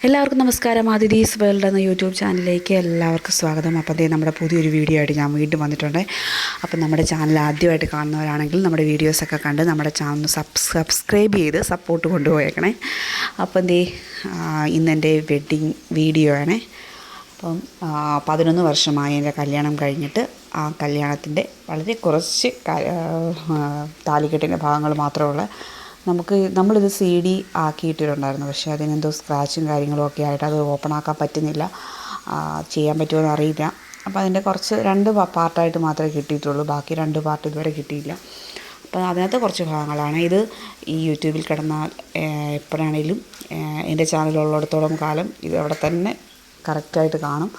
എല്ലാവർക്കും നമസ്കാരം. അതിഥീസ് വേൾഡ് എന്ന യൂട്യൂബ് ചാനലിലേക്ക് എല്ലാവർക്കും സ്വാഗതം. അപ്പോൾ അതേ നമ്മുടെ പുതിയൊരു വീഡിയോ ആയിട്ട് ഞാൻ വീണ്ടും വന്നിട്ടുണ്ട്. അപ്പം നമ്മുടെ ചാനൽ ആദ്യമായിട്ട് കാണുന്നവരാണെങ്കിൽ നമ്മുടെ വീഡിയോസൊക്കെ കണ്ട് നമ്മുടെ ചാനൽ സബ്സ്ക്രൈബ് ചെയ്ത് സപ്പോർട്ട് കൊണ്ടുപോയേക്കണേ. അപ്പം എന്തേ ഇന്നെൻ്റെ വെഡ്ഡിങ് വീഡിയോ ആണേ. അപ്പം 11 വർഷമായി എൻ്റെ കല്യാണം കഴിഞ്ഞിട്ട്. ആ കല്യാണത്തിൻ്റെ വളരെ കുറച്ച് താലികെട്ടിൻ്റെ ഭാഗങ്ങൾ മാത്രമുള്ള നമ്മളിത് CD ആക്കിയിട്ടിട്ടുണ്ടായിരുന്നു. പക്ഷേ അതിനെന്തോ സ്ക്രാച്ചും കാര്യങ്ങളും ഒക്കെ ആയിട്ട് അത് ഓപ്പൺ ആക്കാൻ പറ്റുന്നില്ല. ചെയ്യാൻ പറ്റുമോ എന്ന് അറിയില്ല. അപ്പോൾ അതിൻ്റെ കുറച്ച് 2 പാർട്ടായിട്ട് മാത്രമേ കിട്ടിയിട്ടുള്ളൂ. ബാക്കി 2 പാർട്ട് ഇതുവരെ കിട്ടിയില്ല. അപ്പോൾ അതിനകത്ത് കുറച്ച് ഭാഗങ്ങളാണ്. ഇത് ഈ യൂട്യൂബിൽ കിടന്നാൽ എപ്പോഴാണേലും എൻ്റെ ചാനലുള്ളിടത്തോളം കാലം ഇത് അവിടെ തന്നെ കറക്റ്റായിട്ട് കാണും.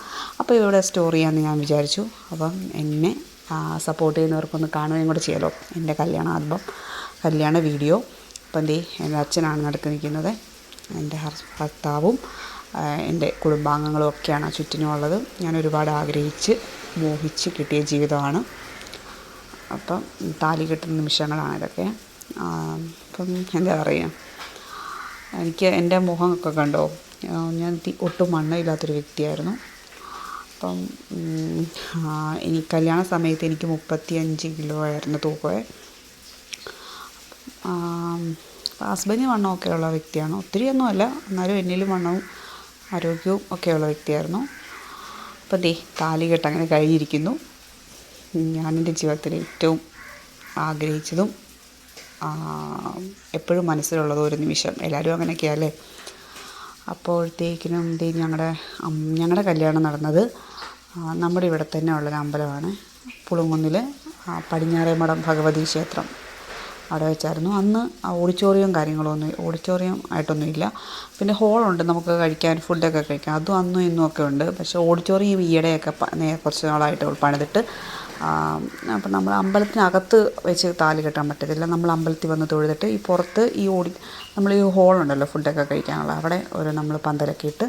അപ്പോൾ ഇവിടെ സ്റ്റോർ ചെയ്യാമെന്ന് ഞാൻ വിചാരിച്ചു. അപ്പം എന്നെ സപ്പോർട്ട് ചെയ്യുന്നവർക്കൊന്ന് കാണുകയും കൂടെ ചെയ്യാമല്ലോ എൻ്റെ കല്യാണ വീഡിയോ. അപ്പം എൻ്റെ അച്ഛനാണ് നടുക്ക് നിൽക്കുന്നത്. എൻ്റെ ഭർത്താവും എൻ്റെ കുടുംബാംഗങ്ങളും ഒക്കെയാണ് ചുറ്റിനുമുള്ളത്. ഞാൻ ഒരുപാട് ആഗ്രഹിച്ച് മോഹിച്ച് കിട്ടിയ ജീവിതമാണ്. അപ്പം താലി കെട്ടുന്ന നിമിഷങ്ങളാണ് ഇതൊക്കെ. അപ്പം എന്താ പറയുക, എനിക്ക് എൻ്റെ മുഖമൊക്കെ കണ്ടോ, ഞാൻ ഒട്ടും വണ്ണമില്ലാത്തൊരു വ്യക്തിയായിരുന്നു. അപ്പം കല്യാണ സമയത്ത് എനിക്ക് 35 കിലോ ആയിരുന്നു തൂക്കമേ. ഹസ്ബൻഡ് വണ്ണമൊക്കെ ഉള്ള വ്യക്തിയാണ്, ഒത്തിരിയൊന്നുമല്ല, എന്നാലും എന്നിലും വണ്ണവും ആരോഗ്യവും ഒക്കെയുള്ള വ്യക്തിയായിരുന്നു. അപ്പം താലികെട്ട് അങ്ങനെ കഴിഞ്ഞിരിക്കുന്നു. ഞാനെൻ്റെ ജീവിതത്തിൽ ഏറ്റവും ആഗ്രഹിച്ചതും എപ്പോഴും മനസ്സിലുള്ളതും ഒരു നിമിഷം. എല്ലാവരും അങ്ങനെയൊക്കെയല്ലേ. അപ്പോഴത്തേക്കിനും ഞങ്ങളുടെ കല്യാണം നടന്നത് നമ്മുടെ ഇവിടെ തന്നെ ഉള്ളൊരു അമ്പലമാണ്, പുളുങ്കുന്നിൽ പടിഞ്ഞാറേമഠം ഭഗവതി ക്ഷേത്രം. അവിടെ വെച്ചായിരുന്നു. അന്ന് ഓഡിറ്റോറിയം ആയിട്ടൊന്നും ഇല്ല. പിന്നെ ഹോളുണ്ട്, നമുക്ക് കഴിക്കാൻ ഫുഡൊക്കെ കഴിക്കാം. അതും അന്നും ഇന്നും ഒക്കെ ഉണ്ട്. പക്ഷേ ഓഡിറ്റോറിയം ഈയിടെയൊക്കെ കുറച്ച് നാളായിട്ട് പണിതിട്ട്. അപ്പം നമ്മൾ അമ്പലത്തിനകത്ത് വെച്ച് താലി കെട്ടാൻ പറ്റത്തില്ല. നമ്മൾ അമ്പലത്തിൽ വന്ന് തൊഴുതിട്ട് ഈ പുറത്ത് നമ്മൾ ഈ ഹോളുണ്ടല്ലോ ഫുഡൊക്കെ കഴിക്കാനുള്ള, അവിടെ നമ്മൾ പന്തലൊക്കെ ഇട്ട്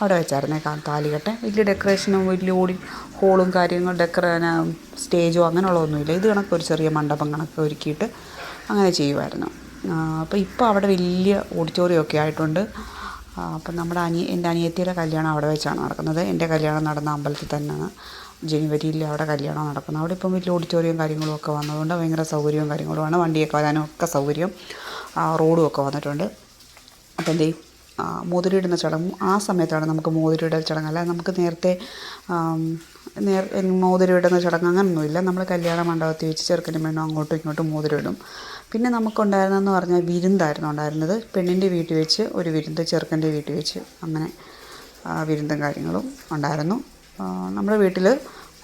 അവിടെ വെച്ചായിരുന്നേ താലി കെട്ടാൻ. വലിയ ഡെക്കറേഷനും വലിയ ഹോളും കാര്യങ്ങളും സ്റ്റേജോ അങ്ങനെയുള്ളതൊന്നുമില്ല. ഇത് കണക്ക് ഒരു ചെറിയ മണ്ഡപം കണക്ക് ഒരുക്കിയിട്ട് അങ്ങനെ ചെയ്യുമായിരുന്നു. അപ്പോൾ ഇപ്പോൾ അവിടെ വലിയ ഓഡിറ്റോറിയമൊക്കെ ആയിട്ടുണ്ട്. അപ്പം എൻ്റെ അനിയത്തിയുടെ കല്യാണം അവിടെ വെച്ചാണ് നടക്കുന്നത്. എൻ്റെ കല്യാണം നടന്ന അമ്പലത്തിൽ തന്നെയാണ് ജനുവരിയിൽ അവിടെ കല്യാണം നടക്കുന്നത്. അവിടെ ഇപ്പം വലിയ ഓഡിറ്റോറിയം കാര്യങ്ങളും ഒക്കെ വന്നതുകൊണ്ട് ഭയങ്കര സൗകര്യവും കാര്യങ്ങളുമാണ്. വണ്ടിയൊക്കെ വരാനും ഒക്കെ സൗകര്യം, റോഡും ഒക്കെ വന്നിട്ടുണ്ട്. അപ്പം മോതിരയിടുന്ന ചടങ്ങ് ആ സമയത്താണ് നമുക്ക് മോതിരയിടൽ ചടങ്ങ്. അല്ല, നമുക്ക് നേരത്തെ മോതിരയിടുന്ന ചടങ്ങ് അങ്ങനെയൊന്നുമില്ല. നമ്മൾ കല്യാണ മണ്ഡപത്തിൽ വെച്ച് ചെറുക്കനും പെണ്ണും അങ്ങോട്ടും ഇങ്ങോട്ടും മോതിരയിടും. പിന്നെ നമുക്കുണ്ടായിരുന്നതെന്ന് പറഞ്ഞാൽ വിരുന്നായിരുന്നു ഉണ്ടായിരുന്നത്. പെണ്ണിൻ്റെ വീട്ടിൽ വെച്ച് ഒരു വിരുന്ന്, ചെറുക്കൻ്റെ വീട്ടിൽ വെച്ച് അങ്ങനെ വിരുന്നും കാര്യങ്ങളും ഉണ്ടായിരുന്നു. നമ്മുടെ വീട്ടിൽ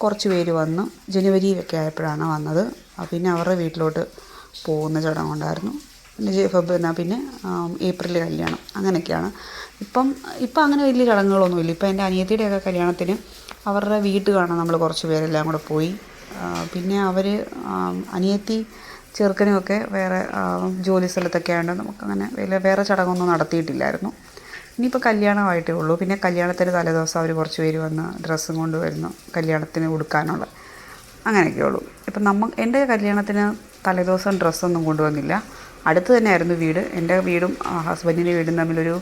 കുറച്ച് പേര് വന്ന് ജനുവരിയിലൊക്കെ ആയപ്പോഴാണ് വന്നത്. പിന്നെ അവരുടെ വീട്ടിലോട്ട് പോകുന്ന ചടങ്ങുണ്ടായിരുന്നു. പിന്നെ ഏപ്രിൽ കല്യാണം, അങ്ങനെയൊക്കെയാണ്. ഇപ്പം അങ്ങനെ വലിയ ചടങ്ങുകളൊന്നുമില്ല. ഇപ്പം എൻ്റെ അനിയത്തിയുടെയൊക്കെ കല്യാണത്തിന് അവരുടെ വീട്ടിൽ കാണാൻ നമ്മൾ കുറച്ച് പേരെല്ലാം കൂടെ പോയി. പിന്നെ അനിയത്തി ചെറുക്കനുമൊക്കെ വേറെ ജോലി സ്ഥലത്തൊക്കെ ആയതുകൊണ്ട് നമുക്കങ്ങനെ വേറെ ചടങ്ങൊന്നും നടത്തിയിട്ടില്ലായിരുന്നു. ഇനിയിപ്പോൾ കല്യാണമായിട്ടേ ഉള്ളൂ. പിന്നെ കല്യാണത്തിന് തലേദിവസം അവർ കുറച്ച് പേര് വന്ന് ഡ്രസ്സും കൊണ്ടുവരുന്നു കല്യാണത്തിന് ഉടുക്കാനുള്ള, അങ്ങനെയൊക്കെ ഉള്ളൂ. ഇപ്പം എൻ്റെ കല്യാണത്തിന് തലേദിവസം ഡ്രസ്സൊന്നും കൊണ്ടുവന്നില്ല. അടുത്ത് തന്നെയായിരുന്നു വീട്. എൻ്റെ വീടും ഹസ്ബൻഡിൻ്റെ വീടും തമ്മിലൊരു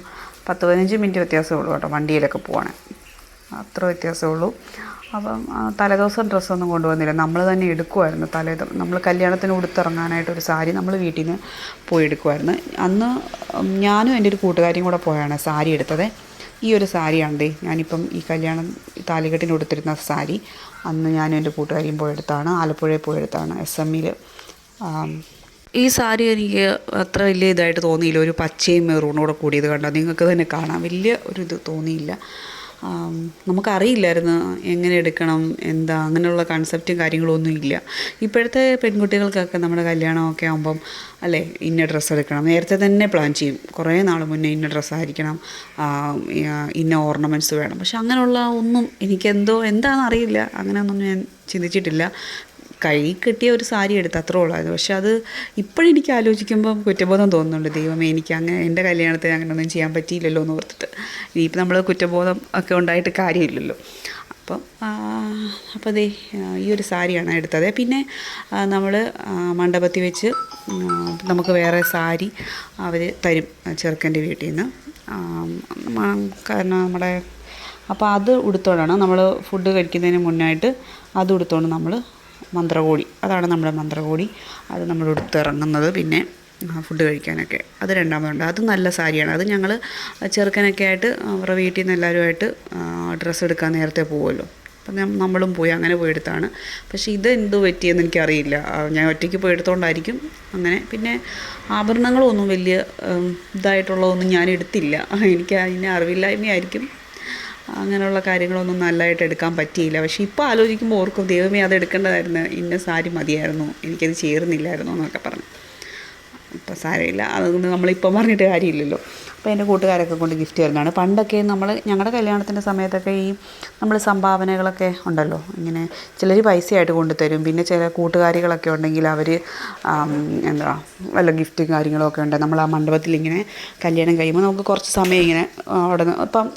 10-15 മിനിറ്റ് വ്യത്യാസമേ ഉള്ളൂ കേട്ടോ, വണ്ടിയിലൊക്കെ പോവാണ്, അത്ര വ്യത്യാസമേ ഉള്ളൂ. അപ്പം തലേദിവസം ഡ്രസ്സൊന്നും കൊണ്ടുവന്നില്ല, നമ്മൾ തന്നെ എടുക്കുമായിരുന്നു. നമ്മൾ കല്യാണത്തിന് ഉടുത്തിറങ്ങാനായിട്ടൊരു സാരി നമ്മൾ വീട്ടിൽ നിന്ന് പോയി എടുക്കുമായിരുന്നു. അന്ന് ഞാനും എൻ്റെ ഒരു കൂട്ടുകാരിയും കൂടെ പോയാണ് സാരി എടുത്തത്. ഈ ഒരു സാരിയാണ് ഞാനിപ്പം ഈ താലികെട്ടിന് ഉടുത്തിരുന്ന സാരി അന്ന് ഞാനും എൻ്റെ കൂട്ടുകാരിയും പോയെടുത്താണ്, ആലപ്പുഴയിൽ പോയെടുത്താണ്, SMയിൽ. ഈ സാരി എനിക്ക് അത്ര വലിയ ഇതായിട്ട് തോന്നിയില്ല. ഒരു പച്ചയും മെറൂണും കൂടെ കൂടിയത് കണ്ടോ, നിങ്ങൾക്ക് തന്നെ കാണാം. വലിയ ഒരു ഇത് തോന്നിയില്ല. നമുക്കറിയില്ലായിരുന്നു എങ്ങനെ എടുക്കണം, എന്താ അങ്ങനെയുള്ള കൺസെപ്റ്റും കാര്യങ്ങളൊന്നും ഇല്ല. ഇപ്പോഴത്തെ പെൺകുട്ടികൾക്കൊക്കെ നമ്മുടെ കല്യാണമൊക്കെ ആകുമ്പം അല്ലേ, ഇന്ന ഡ്രസ്സ് എടുക്കണം, നേരത്തെ തന്നെ പ്ലാൻ ചെയ്യും. കുറേ നാൾ മുന്നേ ഇന്ന ഡ്രസ്സായിരിക്കണം, ഇന്ന ഓർണമെൻറ്റ്സ് വേണം. പക്ഷെ അങ്ങനെയുള്ള ഒന്നും എന്താണെന്ന് അറിയില്ല, അങ്ങനെയൊന്നും ഞാൻ ചിന്തിച്ചിട്ടില്ല. കൈ കെട്ടിയ ഒരു സാരി എടുത്ത് അത്രേ ഉള്ളായിരുന്നു. പക്ഷെ അത് ഇപ്പോഴെനിക്ക് ആലോചിക്കുമ്പം കുറ്റബോധം തോന്നുന്നുണ്ട്. ദൈവമേ, എൻ്റെ കല്യാണത്തിന് അങ്ങനെയൊന്നും ചെയ്യാൻ പറ്റിയില്ലല്ലോ എന്ന് ഓർത്തിട്ട്. ഇനിയിപ്പോൾ നമ്മൾ കുറ്റബോധം ഒക്കെ ഉണ്ടായിട്ട് കാര്യമില്ലല്ലോ. അപ്പോൾ ഈ ഒരു സാരിയാണ് എടുത്തത്. പിന്നെ നമ്മൾ മണ്ഡപത്തിൽ വെച്ച് നമുക്ക് വേറെ സാരി അവർ തരും ചെറുക്കൻ്റെ വീട്ടിൽ നിന്ന്. കാരണം നമ്മുടെ അപ്പോൾ അത് ഉടുത്തോണ്ടാണ് നമ്മൾ ഫുഡ് കഴിക്കുന്നതിന് മുന്നായിട്ട് അത് ഉടുത്തോണ്ട് നമ്മൾ മന്ത്രകോടി, അതാണ് നമ്മുടെ മന്ത്രകോടി. അത് നമ്മൾ ഉടുത്തിറങ്ങുന്നത് പിന്നെ ഫുഡ് കഴിക്കാനൊക്കെ. അത് രണ്ടാമതുണ്ട്. അത് നല്ല സാരിയാണ്. അത് ഞങ്ങൾ ചെറുക്കനൊക്കെ ആയിട്ട് അവരുടെ വീട്ടിൽ നിന്ന് എല്ലാവരുമായിട്ട് ഡ്രസ്സ് എടുക്കാൻ നേരത്തെ പോകുമല്ലോ, അപ്പം നമ്മളും പോയി അങ്ങനെ പോയി എടുത്താണ്. പക്ഷേ ഇത് എന്ത് പറ്റിയെന്ന് എനിക്കറിയില്ല. ഞാൻ ഒറ്റയ്ക്ക് പോയി എടുത്തുകൊണ്ടായിരിക്കും അങ്ങനെ. പിന്നെ ആഭരണങ്ങളൊന്നും വലിയ ഇതായിട്ടുള്ളതൊന്നും ഞാൻ എടുത്തില്ല. എനിക്ക് അതിനെ അറിവില്ലായ്മയായിരിക്കും. അങ്ങനെയുള്ള കാര്യങ്ങളൊന്നും നല്ലതായിട്ട് എടുക്കാൻ പറ്റിയില്ല. പക്ഷേ ഇപ്പോൾ ആലോചിക്കുമ്പോൾ ഓർക്കും, ദൈവമേ അത് എടുക്കേണ്ടതായിരുന്നു, ഇന്ന സാരി മതിയായിരുന്നു, എനിക്കത് ചേർന്നില്ലായിരുന്നു എന്നൊക്കെ പറഞ്ഞു. ഇപ്പം സാരമില്ല, അതൊന്നും നമ്മളിപ്പം പറഞ്ഞിട്ട് കാര്യമില്ലല്ലോ. അപ്പോൾ എൻ്റെ കൂട്ടുകാരൊക്കെ കൊണ്ട് ഗിഫ്റ്റ് തരുന്നതാണ്. പണ്ടൊക്കെ ഞങ്ങളുടെ കല്യാണത്തിൻ്റെ സമയത്തൊക്കെ നമ്മൾ സംഭാവനകളൊക്കെ ഉണ്ടല്ലോ, ഇങ്ങനെ ചിലർ പൈസയായിട്ട് കൊണ്ടുതരും. പിന്നെ ചില കൂട്ടുകാരികളൊക്കെ ഉണ്ടെങ്കിൽ അവർ എന്താ വല്ല ഗിഫ്റ്റും കാര്യങ്ങളൊക്കെ ഉണ്ട്. നമ്മൾ ആ മണ്ഡപത്തിലിങ്ങനെ കല്യാണം കഴിയുമ്പോൾ നമുക്ക് കുറച്ച് സമയം ഇങ്ങനെ അവിടെ നിന്ന് ഇപ്പം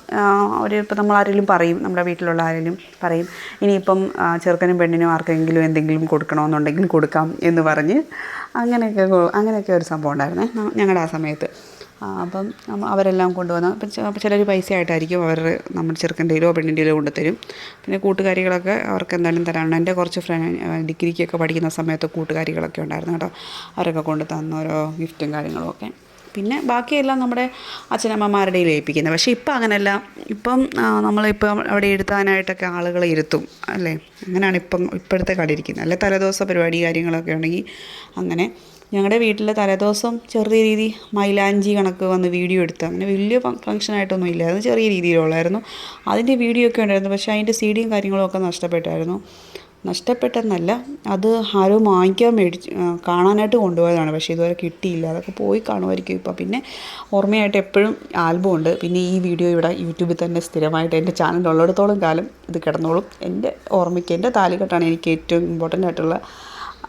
നമ്മൾ ആരെങ്കിലും പറയും, നമ്മുടെ വീട്ടിലുള്ള ആരെങ്കിലും പറയും, ഇനിയിപ്പം ചെറുക്കനും പെണ്ണിനും ആർക്കെങ്കിലും എന്തെങ്കിലും കൊടുക്കണമെന്നുണ്ടെങ്കിൽ കൊടുക്കാം എന്ന് പറഞ്ഞ് അങ്ങനെയൊക്കെ ഒരു സംഭവം ഉണ്ടായിരുന്നേ ഞങ്ങളുടെ ആ സമയത്ത്. അപ്പം അവരെല്ലാം കൊണ്ടുവന്ന് ചിലർ പൈസയായിട്ടായിരിക്കും നമ്മുടെ ചെറുക്കൻ്റെയിലോ പെണ്ണിൻ്റെയിലോ കൊണ്ടുതരും. പിന്നെ കൂട്ടുകാരികളൊക്കെ അവർക്ക് എന്തായാലും തരാനുണ്ട്. എൻ്റെ കുറച്ച് ഡിഗ്രിക്കൊക്കെ പഠിക്കുന്ന സമയത്ത് കൂട്ടുകാരികളൊക്കെ ഉണ്ടായിരുന്നു കേട്ടോ. അവരൊക്കെ കൊണ്ട് തന്ന ഓരോ ഗിഫ്റ്റും കാര്യങ്ങളും ഒക്കെ. പിന്നെ ബാക്കിയെല്ലാം നമ്മുടെ അച്ഛനമ്മമാരുടെ ഏൽപ്പിക്കുന്നത്. പക്ഷേ ഇപ്പം അങ്ങനെയല്ല. ഇപ്പം നമ്മളിപ്പം അവിടെ എഴുതാനായിട്ടൊക്കെ ആളുകളെ ഇരുത്തും അല്ലേ, അങ്ങനെയാണ് ഇപ്പോഴത്തെ കളി ഇരിക്കുന്നത്. അല്ലെ തലേദിവസം പരിപാടി കാര്യങ്ങളൊക്കെ ഉണ്ടെങ്കിൽ അങ്ങനെ. ഞങ്ങളുടെ വീട്ടിൽ തലേദിവസം ചെറിയ രീതി മൈലാഞ്ചി കണക്ക് വന്ന് വീഡിയോ എടുത്ത്, അങ്ങനെ വലിയ ഫങ്ഷനായിട്ടൊന്നും ഇല്ലായിരുന്നു, ചെറിയ രീതിയിലുള്ളായിരുന്നു. അതിൻ്റെ വീഡിയോ ഒക്കെ ഉണ്ടായിരുന്നു. പക്ഷേ അതിൻ്റെ CD യും കാര്യങ്ങളും ഒക്കെ നഷ്ടപ്പെട്ടായിരുന്നു. നഷ്ടപ്പെട്ടെന്നല്ല, അത് ആരോ കാണാനായിട്ട് കൊണ്ടുപോയതാണ്. പക്ഷേ ഇതുവരെ കിട്ടിയില്ല. അതൊക്കെ പോയി കാണുമായിരിക്കും ഇപ്പം. പിന്നെ ഓർമ്മയായിട്ട് എപ്പോഴും ആൽബം ഉണ്ട്. പിന്നെ ഈ വീഡിയോ ഇവിടെ യൂട്യൂബിൽ തന്നെ സ്ഥിരമായിട്ട് എൻ്റെ ചാനലുള്ളിടത്തോളം കാലം ഇത് കിടന്നോളും. എൻ്റെ ഓർമ്മയ്ക്ക് എൻ്റെ താലികെട്ടാണ് എനിക്ക് ഏറ്റവും ഇമ്പോർട്ടൻ്റ് ആയിട്ടുള്ള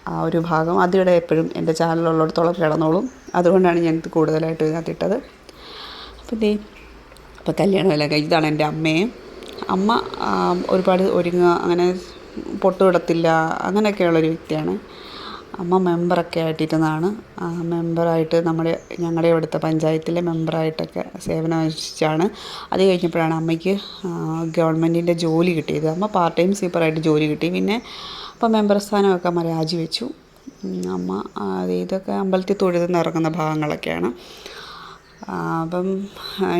ആ ഒരു ഭാഗം. അതിവിടെ എപ്പോഴും എൻ്റെ ചാനലുള്ളിടത്തോളം കിടന്നോളും. അതുകൊണ്ടാണ് ഞാനിത് കൂടുതലായിട്ട് ഇതിനകത്തിട്ടത്. അപ്പോൾ കല്യാണമെല്ലാം ഇതാണ് എൻ്റെ അമ്മയെ. അമ്മ ഒരുപാട് അങ്ങനെ പൊട്ടുവിടത്തില്ല, അങ്ങനെയൊക്കെയുള്ളൊരു വ്യക്തിയാണ്. അമ്മ മെമ്പറൊക്കെ ആയിട്ടിരുന്നതാണ്. മെമ്പറായിട്ട് ഞങ്ങളുടെ ഇവിടുത്തെ പഞ്ചായത്തിലെ മെമ്പറായിട്ടൊക്കെ സേവനം അനുഷ്ഠിച്ചാണ്. അത് കഴിഞ്ഞപ്പോഴാണ് അമ്മയ്ക്ക് ഗവൺമെൻറ്റിൻ്റെ ജോലി കിട്ടിയത്. അമ്മ പാർട്ട് ടൈം സ്വീപ്പറായിട്ട് ജോലി കിട്ടി. പിന്നെ അപ്പം മെമ്പർ സ്ഥാനമൊക്കെ അമ്മ രാജിവെച്ചു. അമ്മ ഇതൊക്കെ അമ്പലത്തിൽ തൊഴുതുന്ന് ഇറങ്ങുന്ന ഭാഗങ്ങളൊക്കെയാണ്. അപ്പം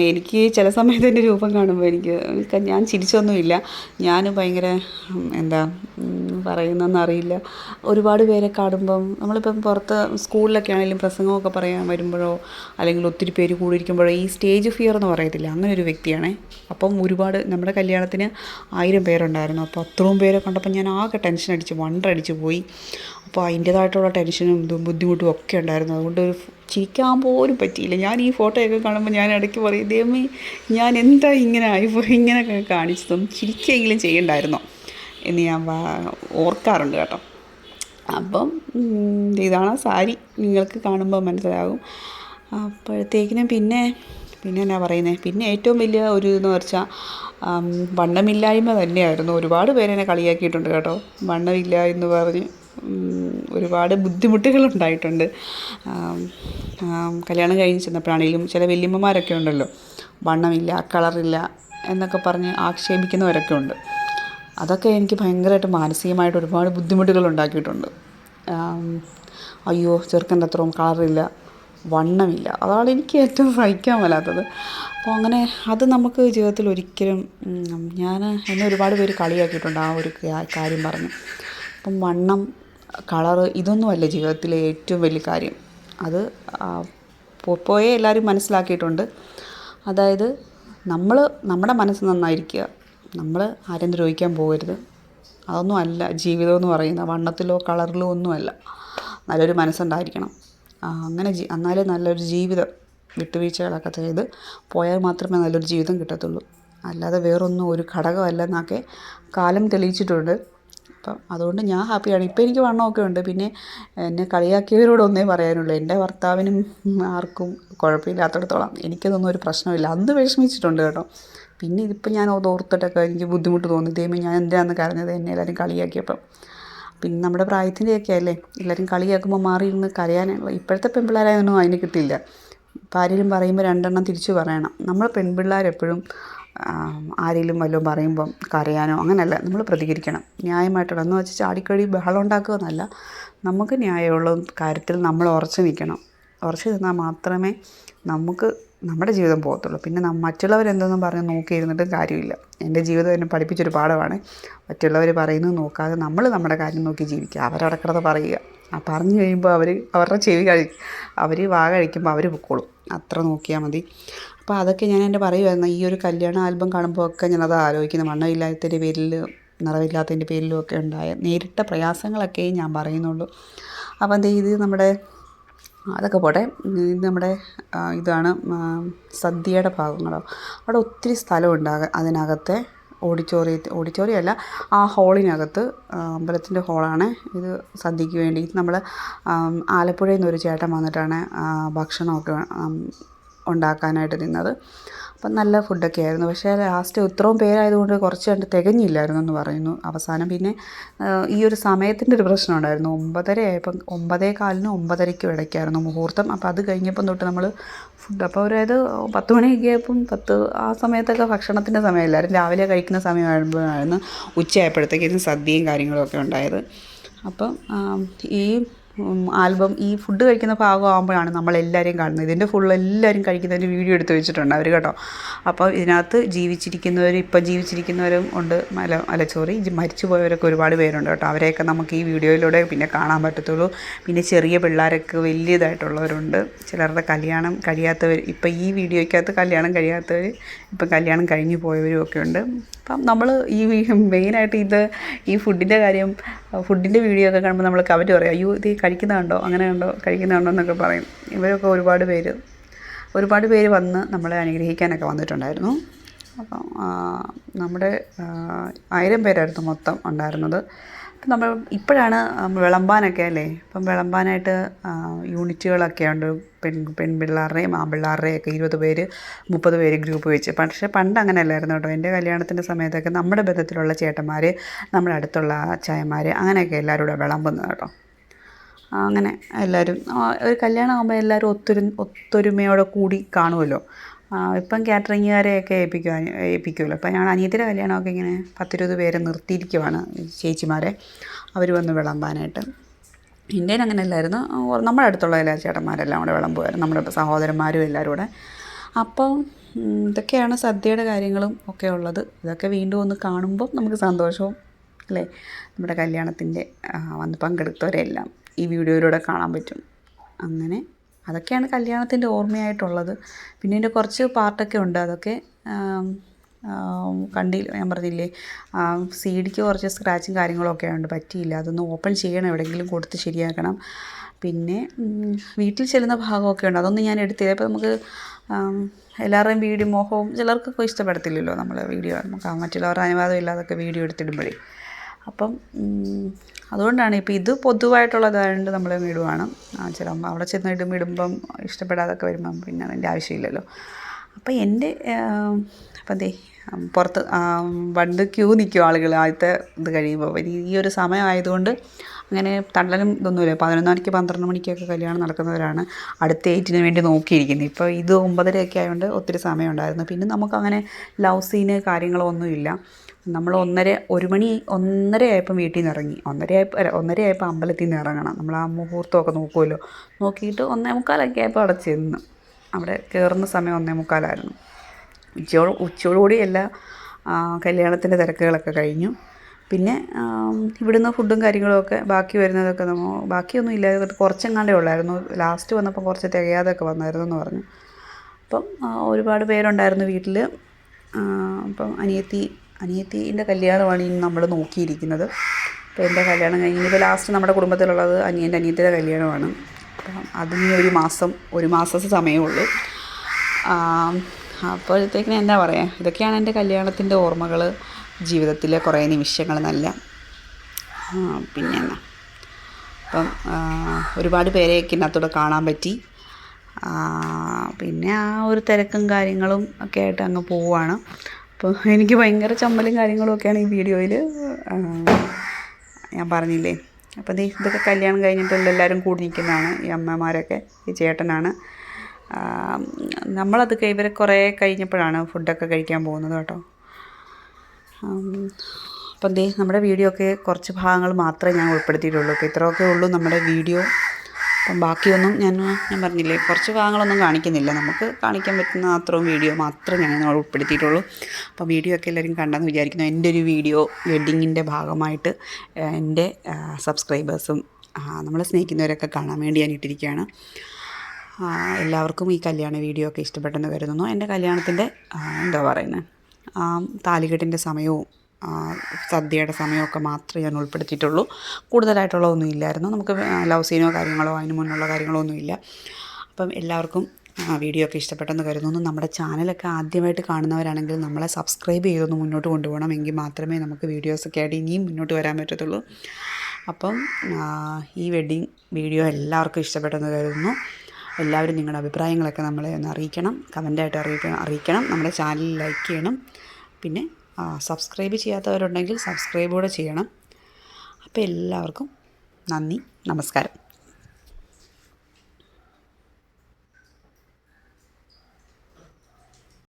എനിക്ക് ചില സമയത്ത് എൻ്റെ രൂപം കാണുമ്പോൾ ഞാൻ ചിരിച്ചൊന്നുമില്ല. ഞാൻ ഭയങ്കര എന്താ പറയുന്നതെന്നറിയില്ല. ഒരുപാട് പേരെ കാണുമ്പം നമ്മളിപ്പം പുറത്ത് സ്കൂളിലൊക്കെ ആണെങ്കിലും പ്രസംഗമൊക്കെ പറയാൻ വരുമ്പോഴോ അല്ലെങ്കിൽ ഒത്തിരി പേര് കൂടിയിരിക്കുമ്പോഴോ ഈ സ്റ്റേജ് ഫിയർ എന്ന് പറയത്തില്ല, അങ്ങനെ ഒരു വ്യക്തിയാണേ. അപ്പം ഒരുപാട് നമ്മുടെ കല്യാണത്തിന് 1000 പേരുണ്ടായിരുന്നു. അപ്പോൾ അത്രയും പേരെ കണ്ടപ്പോൾ ഞാൻ ആകെ ടെൻഷൻ അടിച്ച് വണ്ടടിച്ച് പോയി. അപ്പോൾ അതിൻ്റേതായിട്ടുള്ള ടെൻഷനും ബുദ്ധിമുട്ടും ഒക്കെ ഉണ്ടായിരുന്നു. അതുകൊണ്ട് ചിരിക്കാൻ പോലും പറ്റിയില്ല. ഞാൻ ഈ ഫോട്ടോയൊക്കെ കാണുമ്പോൾ ഞാൻ ഇടയ്ക്ക് പറയും, ദൈവമേ ഞാൻ എന്താ ഇങ്ങനെ ആയിപ്പോയി, ഇങ്ങനെയൊക്കെ കാണിച്ചതും ചിരിക്കെങ്കിലും ചെയ്യണ്ടായിരുന്നോ എന്ന് ഞാൻ ഓർക്കാറുണ്ട് കേട്ടോ. അപ്പം ഇതാണ് സാരി, നിങ്ങൾക്ക് കാണുമ്പോൾ മനസ്സിലാകും. അപ്പോഴത്തേക്കിനും പിന്നെ എന്നാ പറയുന്നത്, പിന്നെ ഏറ്റവും വലിയ ഒരു ഇതെന്ന് വെച്ചാൽ വണ്ണമില്ലായ്മ തന്നെയായിരുന്നു. ഒരുപാട് പേരെന്നെ കളിയാക്കിയിട്ടുണ്ട് കേട്ടോ, വണ്ണമില്ല എന്ന് പറഞ്ഞ് ഒരുപാട് ബുദ്ധിമുട്ടുകളുണ്ടായിട്ടുണ്ട്. കല്യാണം കഴിഞ്ഞ് ചെന്നപ്പോഴാണെങ്കിലും ചില വല്യമ്മമാരൊക്കെ ഉണ്ടല്ലോ, വണ്ണമില്ല, കളറില്ല എന്നൊക്കെ പറഞ്ഞ് ആക്ഷേപിക്കുന്നവരൊക്കെ ഉണ്ട്. അതൊക്കെ എനിക്ക് ഭയങ്കരമായിട്ട് മാനസികമായിട്ട് ഒരുപാട് ബുദ്ധിമുട്ടുകൾ ഉണ്ടാക്കിയിട്ടുണ്ട്. അയ്യോ ചെറുക്കൻ്റെ അത്രയും കളറില്ല, വണ്ണമില്ല, അതാണ് എനിക്ക് ഏറ്റവും സഹിക്കാൻ മേലാത്തത്. അപ്പോൾ അങ്ങനെ അത് നമുക്ക് ജീവിതത്തിൽ ഒരിക്കലും എന്നെ ഒരുപാട് പേര് കളിയാക്കിയിട്ടുണ്ട് ആ ഒരു കാര്യം പറഞ്ഞ്. അപ്പം വണ്ണം, കളറ് ഇതൊന്നുമല്ല ജീവിതത്തിലെ ഏറ്റവും വലിയ കാര്യം. അത് പോയെ എല്ലാവരും മനസ്സിലാക്കിയിട്ടുണ്ട്. അതായത് നമ്മുടെ മനസ്സ് നന്നായിരിക്കുക, നമ്മൾ ആരും ദ്രോഹിക്കാൻ പോകരുത്. അതൊന്നും അല്ല ജീവിതം എന്ന് പറയുന്നത്. വണ്ണത്തിലോ കളറിലോ ഒന്നുമല്ല, നല്ലൊരു മനസ്സുണ്ടായിരിക്കണം. അങ്ങനെ എന്നാലേ നല്ലൊരു ജീവിതം, വിട്ടുവീഴ്ചകളൊക്കെ ചെയ്ത് പോയാൽ മാത്രമേ നല്ലൊരു ജീവിതം കിട്ടത്തുള്ളൂ. അല്ലാതെ വേറൊന്നും ഒരു ഘടകമല്ലെന്നൊക്കെ കാലം തെളിയിച്ചിട്ടുണ്ട്. അപ്പം അതുകൊണ്ട് ഞാൻ ഹാപ്പിയാണ്. ഇപ്പോൾ എനിക്ക് വണ്ണമൊക്കെ ഉണ്ട്. പിന്നെ എന്നെ കളിയാക്കിയവരോടൊന്നേ പറയാനുള്ളൂ, എൻ്റെ ഭർത്താവിനും ആർക്കും കുഴപ്പമില്ലാത്തടത്തോളം എനിക്കതൊന്നും ഒരു പ്രശ്നമില്ല. അന്ന് വിഷമിച്ചിട്ടുണ്ട് കേട്ടോ. പിന്നെ ഇതിപ്പോൾ ഞാൻ ഓർത്തിട്ടൊക്കെ എനിക്ക് ബുദ്ധിമുട്ട് തോന്നി, ദൈവമേ ഞാൻ എന്തിനാണ് കരഞ്ഞത്, എന്നെ എല്ലാവരും കളിയാക്കിയപ്പം. പിന്നെ നമ്മുടെ പ്രായത്തിൻ്റെയൊക്കെ അല്ലേ, എല്ലാവരും കളിയാക്കുമ്പോൾ മാറിയിരുന്ന് കരയാനുള്ള ഇപ്പോഴത്തെ പെൺപിള്ളേരായൊന്നും അതിന് കിട്ടില്ല. ഇപ്പം ആരെങ്കിലും പറയുമ്പോൾ രണ്ടെണ്ണം തിരിച്ചു പറയണം. നമ്മൾ പെൺപിള്ളേരെപ്പോഴും ആരെങ്കിലും വല്ലതും പറയുമ്പം കരയാനോ അങ്ങനെയല്ല, നമ്മൾ പ്രതികരിക്കണം ന്യായമായിട്ടുള്ള. എന്ന് വെച്ചാൽ ചാടിക്കടി ബഹളം ഉണ്ടാക്കുകയെന്നല്ല, നമുക്ക് ന്യായമുള്ള കാര്യത്തിൽ നമ്മൾ ഉറച്ചു നിൽക്കണം. ഉറച്ചു നിന്നാൽ മാത്രമേ നമുക്ക് നമ്മുടെ ജീവിതം പോകത്തുള്ളൂ. പിന്നെ മറ്റുള്ളവരെന്തെന്നും പറഞ്ഞ് നോക്കിയിരുന്നിട്ടും കാര്യമില്ല. എൻ്റെ ജീവിതം എന്നെ പഠിപ്പിച്ചൊരു പാഠമാണ്. മറ്റുള്ളവർ പറയുന്നത് നോക്കാതെ നമ്മൾ നമ്മുടെ കാര്യം നോക്കി ജീവിക്കുക. അവരടക്കടത്ത് പറയുക, പറഞ്ഞു കഴിയുമ്പോൾ അവരുടെ ചെവി അവർ വാ കഴിക്കുമ്പോൾ അവർ പൊക്കോളും. അത്ര നോക്കിയാൽ മതി. അപ്പോൾ അതൊക്കെ ഞാൻ എൻ്റെ പറയുമായിരുന്നു. ഈ ഒരു കല്യാണ ആൽബം കാണുമ്പോൾ ഒക്കെ ഞാനത് ആലോചിക്കുന്നത്. വണ്ണമില്ലാത്തതിൻ്റെ പേരിൽ, നിറവില്ലാത്തതിൻ്റെ പേരിലും ഒക്കെ ഉണ്ടായ നേരിട്ട പ്രയാസങ്ങളൊക്കെയും ഞാൻ പറയുന്നുള്ളൂ. അപ്പം ഇത് നമ്മുടെ അതൊക്കെ പോട്ടെ. ഇത് നമ്മുടെ ഇതാണ് സദ്യയുടെ ഭാഗങ്ങളോ. അവിടെ ഒത്തിരി സ്ഥലമുണ്ട് അതിനകത്തെ ഓഡിറ്റോറിയം അല്ല, ആ ഹോളിനകത്ത്, അമ്പലത്തിൻ്റെ ഹോളാണ് ഇത്. സദ്യയ്ക്ക് വേണ്ടി നമ്മൾ ആലപ്പുഴയിൽ നിന്നൊരു ചേട്ടൻ വന്നിട്ടാണ് ഭക്ഷണമൊക്കെ ഉണ്ടാക്കാനായിട്ട് നിന്നത്. അപ്പം നല്ല ഫുഡൊക്കെ ആയിരുന്നു. പക്ഷേ ലാസ്റ്റ് ഇത്രയും പേരായതുകൊണ്ട് കുറച്ച് കണ്ട് തികഞ്ഞില്ലായിരുന്നു എന്ന് പറയുന്നു. അവസാനം പിന്നെ ഈ ഒരു സമയത്തിൻ്റെ ഒരു പ്രശ്നം ഉണ്ടായിരുന്നു. 9:30 ആയപ്പം 9:15 9:30 ഇടയ്ക്കായിരുന്നു മുഹൂർത്തം. അപ്പോൾ അത് കഴിഞ്ഞപ്പം തൊട്ട് നമ്മൾ ഫുഡ്, അപ്പോൾ അതായത് 10 മണിയൊക്കെ ആയപ്പം ആ സമയത്തൊക്കെ ഭക്ഷണത്തിൻ്റെ സമയമില്ലായിരുന്നു. രാവിലെ കഴിക്കുന്ന സമയമാകുമ്പോഴായിരുന്നു ഉച്ചയായപ്പോഴത്തേക്കും സദ്യയും കാര്യങ്ങളൊക്കെ ഉണ്ടായത്. അപ്പം ഈ ആൽബം ഈ ഫുഡ് കഴിക്കുന്ന ഭാഗമാകുമ്പോഴാണ് നമ്മളെല്ലാവരെയും കാണുന്നത്. ഇതിൻ്റെ എല്ലാവരും കഴിക്കുന്നതിൻ്റെ വീഡിയോ എടുത്ത് വെച്ചിട്ടുണ്ട് അവർ കേട്ടോ. അപ്പോൾ ഇതിനകത്ത് ഇപ്പം ജീവിച്ചിരിക്കുന്നവരും ഉണ്ട്. മരിച്ചു പോയവരൊക്കെ ഒരുപാട് പേരുണ്ട് കേട്ടോ. അവരെയൊക്കെ നമുക്ക് ഈ വീഡിയോയിലൂടെ പിന്നെ കാണാൻ പറ്റത്തുള്ളൂ. പിന്നെ ചെറിയ പിള്ളേരൊക്കെ വലിയതായിട്ടുള്ളവരുണ്ട്. ചിലരുടെ കല്യാണം കഴിയാത്തവർ, ഇപ്പം ഈ വീഡിയോയ്ക്കകത്ത് കല്യാണം കഴിയാത്തവർ, ഇപ്പം കല്യാണം കഴിഞ്ഞു പോയവരും ഒക്കെ ഉണ്ട്. അപ്പം നമ്മൾ മെയിനായിട്ട് ഈ ഫുഡിൻ്റെ വീഡിയോ ഒക്കെ കാണുമ്പോൾ നമ്മൾ കമൻറ്റ് പറയും, അയ്യോ ഇത് കഴിക്കുന്നുണ്ടോ, അങ്ങനെ ഉണ്ടോ, കഴിക്കുന്നുണ്ടോ എന്നൊക്കെ പറയും. ഇവരൊക്കെ ഒരുപാട് പേര് വന്ന് നമ്മളെ അനുഗ്രഹിക്കാനൊക്കെ വന്നിട്ടുണ്ടായിരുന്നു. അപ്പം നമ്മുടെ 1000 പേരായിരുന്നു മൊത്തം ഉണ്ടായിരുന്നത്. അപ്പം നമ്മൾ ഇപ്പോഴാണ് വിളമ്പാനൊക്കെ അല്ലേ. ഇപ്പം വിളമ്പാനായിട്ട് യൂണിറ്റുകളൊക്കെ ഉണ്ട്. പെൺപിള്ളേരുടെയും ആൺപിള്ളേരുടെയും ഒക്കെ 20 പേര് 30 പേര് ഗ്രൂപ്പ് വെച്ച്. പക്ഷേ പണ്ട് അങ്ങനെയല്ലായിരുന്നു കേട്ടോ. എൻ്റെ കല്യാണത്തിൻ്റെ സമയത്തൊക്കെ നമ്മുടെ ബന്ധത്തിലുള്ള ചേട്ടന്മാർ, നമ്മുടെ അടുത്തുള്ള അച്ചായന്മാർ, അങ്ങനെയൊക്കെ എല്ലാവരും കൂടെ വിളമ്പുന്നത് കേട്ടോ. അങ്ങനെ എല്ലാവരും ഒരു കല്യാണം ആകുമ്പോൾ എല്ലാവരും ഒത്തൊരുമയോടെ കൂടി കാണുമല്ലോ. ഇപ്പം കാറ്ററിങ്ങുകാരെയൊക്കെ ഏൽപ്പിക്കുമല്ലോ. ഇപ്പം ഞങ്ങൾ അനിയത്തിയുടെ കല്യാണമൊക്കെ ഇങ്ങനെ 10-20 പേരെ നിർത്തിയിരിക്കുവാണ്, ചേച്ചിമാരെ. അവർ വന്ന് വിളമ്പാനായിട്ട്. ഇന്ത്യയിൽ അങ്ങനെ അല്ലായിരുന്നു. നമ്മുടെ അടുത്തുള്ള എല്ലാ ചേട്ടന്മാരെല്ലാം കൂടെ വിളമ്പുമായിരുന്നു, നമ്മുടെ സഹോദരന്മാരും എല്ലാവരും കൂടെ. അപ്പം ഇതൊക്കെയാണ് സദ്യയുടെ കാര്യങ്ങളും ഒക്കെ ഉള്ളത്. ഇതൊക്കെ വീണ്ടും ഒന്ന് കാണുമ്പോൾ നമുക്ക് സന്തോഷവും അല്ലേ. നമ്മുടെ കല്യാണത്തിൻ്റെ വന്ന് പങ്കെടുത്തവരെല്ലാം ഈ വീഡിയോയിലൂടെ കാണാൻ പറ്റും. അങ്ങനെ അതൊക്കെയാണ് കല്യാണത്തിൻ്റെ ഓർമ്മയായിട്ടുള്ളത്. പിന്നെ ഇതിൻ്റെ കുറച്ച് പാർട്ടൊക്കെ ഉണ്ട്. അതൊക്കെ ഞാൻ പറഞ്ഞില്ലേ, CD-ക്ക് കുറച്ച് സ്ക്രാച്ചും കാര്യങ്ങളൊക്കെ ഉണ്ട്, പറ്റിയില്ല. അതൊന്ന് ഓപ്പൺ ചെയ്യണം, എവിടെയെങ്കിലും കൊടുത്ത് ശരിയാക്കണം. പിന്നെ വീട്ടിൽ ചെല്ലുന്ന ഭാഗമൊക്കെ ഉണ്ട്, അതൊന്നും ഞാൻ എടുത്തില്ല. അപ്പോൾ നമുക്ക് എല്ലാവരുടെയും വീഡിയോ മോഹവും ചിലർക്കൊക്കെ ഇഷ്ടപ്പെടത്തില്ലല്ലോ നമ്മൾ വീഡിയോ, നമുക്ക് മറ്റുള്ളവരുടെ അനുവാദം ഇല്ലാതൊക്കെ വീഡിയോ എടുത്തിടുമ്പോഴേ. അപ്പം അതുകൊണ്ടാണ് ഇപ്പോൾ ഇത് പൊതുവായിട്ടുള്ളതായതുകൊണ്ട് നമ്മൾ ഇടുവാണ്. ചിലപ്പോൾ അവിടെ ചെന്ന് ഇടുമ്പം ഇഷ്ടപ്പെടാതൊക്കെ വരുമ്പം പിന്നെ അതിൻ്റെ ആവശ്യമില്ലല്ലോ. അപ്പോൾ എൻ്റെ അപ്പം പുറത്ത് പണ്ട് ക്യൂ നിൽക്കും ആളുകൾ ആദ്യത്തെ ഇത് കഴിയുമ്പോൾ. ഈ ഒരു സമയമായതുകൊണ്ട് അങ്ങനെ തള്ളലും ഇതൊന്നുമില്ല. 11 മണിക്ക് 12 മണിക്കൊക്കെ കല്യാണം നടക്കുന്നവരാണ് അടുത്ത 8-ന് വേണ്ടി നോക്കിയിരിക്കുന്നത്. ഇപ്പോൾ ഇത് 9:30 ആയതുകൊണ്ട് ഒത്തിരി സമയമുണ്ടായിരുന്നു. പിന്നെ നമുക്കങ്ങനെ ലവ് സീന് കാര്യങ്ങളൊന്നുമില്ല. നമ്മൾ 1:30 ആയപ്പം വീട്ടിൽ നിന്ന് ഇറങ്ങി. 1:30 ആയപ്പോൾ അമ്പലത്തിൽ നിന്ന് ഇറങ്ങണം. നമ്മൾ ആ മുഹൂർത്തമൊക്കെ നോക്കുമല്ലോ. നോക്കിയിട്ട് 1:45 ആയപ്പോൾ അവിടെ ചെന്ന്. അവിടെ കയറുന്ന സമയം 1:45 ആയിരുന്നു. ഉച്ചയോടുകൂടി എല്ലാ കല്യാണത്തിൻ്റെ തിരക്കുകളൊക്കെ കഴിഞ്ഞു. പിന്നെ ഇവിടുന്ന് ഫുഡും കാര്യങ്ങളുമൊക്കെ ബാക്കി വരുന്നതൊക്കെ ബാക്കിയൊന്നും ഇല്ല, കുറച്ചെങ്ങാണ്ടേ ഉള്ളായിരുന്നു. ലാസ്റ്റ് വന്നപ്പോൾ കുറച്ച് തികയാതൊക്കെ വന്നായിരുന്നു എന്ന് പറഞ്ഞു. അപ്പം ഒരുപാട് പേരുണ്ടായിരുന്നു വീട്ടിൽ. അപ്പം അനിയത്തീൻ്റെ കല്യാണമാണ് ഇനി നമ്മൾ നോക്കിയിരിക്കുന്നത്. അപ്പോൾ എൻ്റെ കല്യാണം കഴിഞ്ഞ് ഇനിയിപ്പോൾ ലാസ്റ്റ് നമ്മുടെ കുടുംബത്തിലുള്ളത് അനിയത്തിയുടെ കല്യാണമാണ്. അപ്പം അതിന് ഒരു മാസത്തെ സമയമേ ഉള്ളൂ. അപ്പോഴത്തേക്കിന് എന്താ പറയുക, ഇതൊക്കെയാണ് എൻ്റെ കല്യാണത്തിൻ്റെ ഓർമ്മകൾ, ജീവിതത്തിലെ കുറേ നിമിഷങ്ങൾ നല്ല. പിന്നെ എന്നാ അപ്പം ഒരുപാട് പേരെയൊക്കെ ഇതിനകത്തൂടെ കാണാൻ പറ്റി. പിന്നെ ആ ഒരു തിരക്കും കാര്യങ്ങളും ഒക്കെ ആയിട്ട് അങ്ങ് പോവുകയാണ്. അപ്പോൾ എനിക്ക് ഭയങ്കര ചമ്മലും കാര്യങ്ങളും ഒക്കെയാണ് ഈ വീഡിയോയിൽ ഞാൻ പറഞ്ഞില്ലേ. അപ്പോൾ ഇതൊക്കെ കല്യാണം കഴിഞ്ഞിട്ടുള്ള എല്ലാവരും കൂടി നിൽക്കുന്നതാണ്. ഈ അമ്മമാരൊക്കെ, ഈ ചേട്ടനാണ്. നമ്മളത് ഇവരെ കുറേ കഴിഞ്ഞപ്പോഴാണ് ഫുഡൊക്കെ കഴിക്കാൻ പോകുന്നത് കേട്ടോ. അപ്പം നമ്മുടെ വീഡിയോ ഒക്കെ കുറച്ച് ഭാഗങ്ങൾ മാത്രമേ ഞാൻ ഉൾപ്പെടുത്തിയിട്ടുള്ളൂ. അപ്പോൾ ഇത്രയൊക്കെ ഉള്ളൂ നമ്മുടെ വീഡിയോ. അപ്പം ബാക്കിയൊന്നും ഞാൻ പറഞ്ഞില്ലേ, കുറച്ച് ഭാഗങ്ങളൊന്നും കാണിക്കുന്നില്ല. നമുക്ക് കാണിക്കാൻ പറ്റുന്ന അത്രയും വീഡിയോ മാത്രമേ ഞങ്ങൾ ഉൾപ്പെടുത്തിയിട്ടുള്ളൂ. അപ്പോൾ വീഡിയോ ഒക്കെ എല്ലാവരും കണ്ടെന്ന് വിചാരിക്കുന്നു. എൻ്റെ ഒരു വീഡിയോ വെഡ്ഡിങ്ങിൻ്റെ ഭാഗമായിട്ട് എൻ്റെ സബ്സ്ക്രൈബേഴ്സും നമ്മളെ സ്നേഹിക്കുന്നവരൊക്കെ കാണാൻ വേണ്ടി ഞാൻ ഇട്ടിരിക്കുകയാണ്. എല്ലാവർക്കും ഈ കല്യാണ വീഡിയോ ഒക്കെ ഇഷ്ടപ്പെട്ടെന്ന് കരുതുന്നു. എൻ്റെ കല്യാണത്തിൻ്റെ എന്താ പറയുന്നത്, താലികെട്ടിൻ്റെ സമയവും സദ്യയുടെ സമയമൊക്കെ മാത്രമേ ഞാൻ ഉൾപ്പെടുത്തിയിട്ടുള്ളൂ. കൂടുതലായിട്ടുള്ള ഒന്നും ഇല്ലായിരുന്നു. നമുക്ക് ലവ് സീനോ കാര്യങ്ങളോ അതിന് മുന്നുള്ള കാര്യങ്ങളോ ഒന്നുമില്ല. അപ്പം എല്ലാവർക്കും വീഡിയോ ഒക്കെ ഇഷ്ടപ്പെട്ടെന്ന് കരുതുന്നു. നമ്മുടെ ചാനലൊക്കെ ആദ്യമായിട്ട് കാണുന്നവരാണെങ്കിൽ നമ്മളെ സബ്സ്ക്രൈബ് ചെയ്തൊന്ന് മുന്നോട്ട് കൊണ്ടുപോകണം. എങ്കിൽ മാത്രമേ നമുക്ക് വീഡിയോസൊക്കെ ആയിട്ട് ഇനിയും മുന്നോട്ട് വരാൻ പറ്റത്തുള്ളൂ. അപ്പം ഈ വെഡ്ഡിങ് വീഡിയോ എല്ലാവർക്കും ഇഷ്ടപ്പെട്ടെന്ന് കരുതുന്നു. എല്ലാവരും നിങ്ങളുടെ അഭിപ്രായങ്ങളൊക്കെ നമ്മളെ ഒന്ന് അറിയിക്കണം, കമൻ്റായിട്ട് അറിയിക്കണം. നമ്മുടെ ചാനൽ ലൈക്ക് ചെയ്യണം. പിന്നെ സബ്സ്ക്രൈബ് ചെയ്യാത്തവരുണ്ടെങ്കിൽ സബ്സ്ക്രൈബ് കൂടെ ചെയ്യണം. അപ്പോൾ എല്ലാവർക്കും നന്ദി, നമസ്കാരം.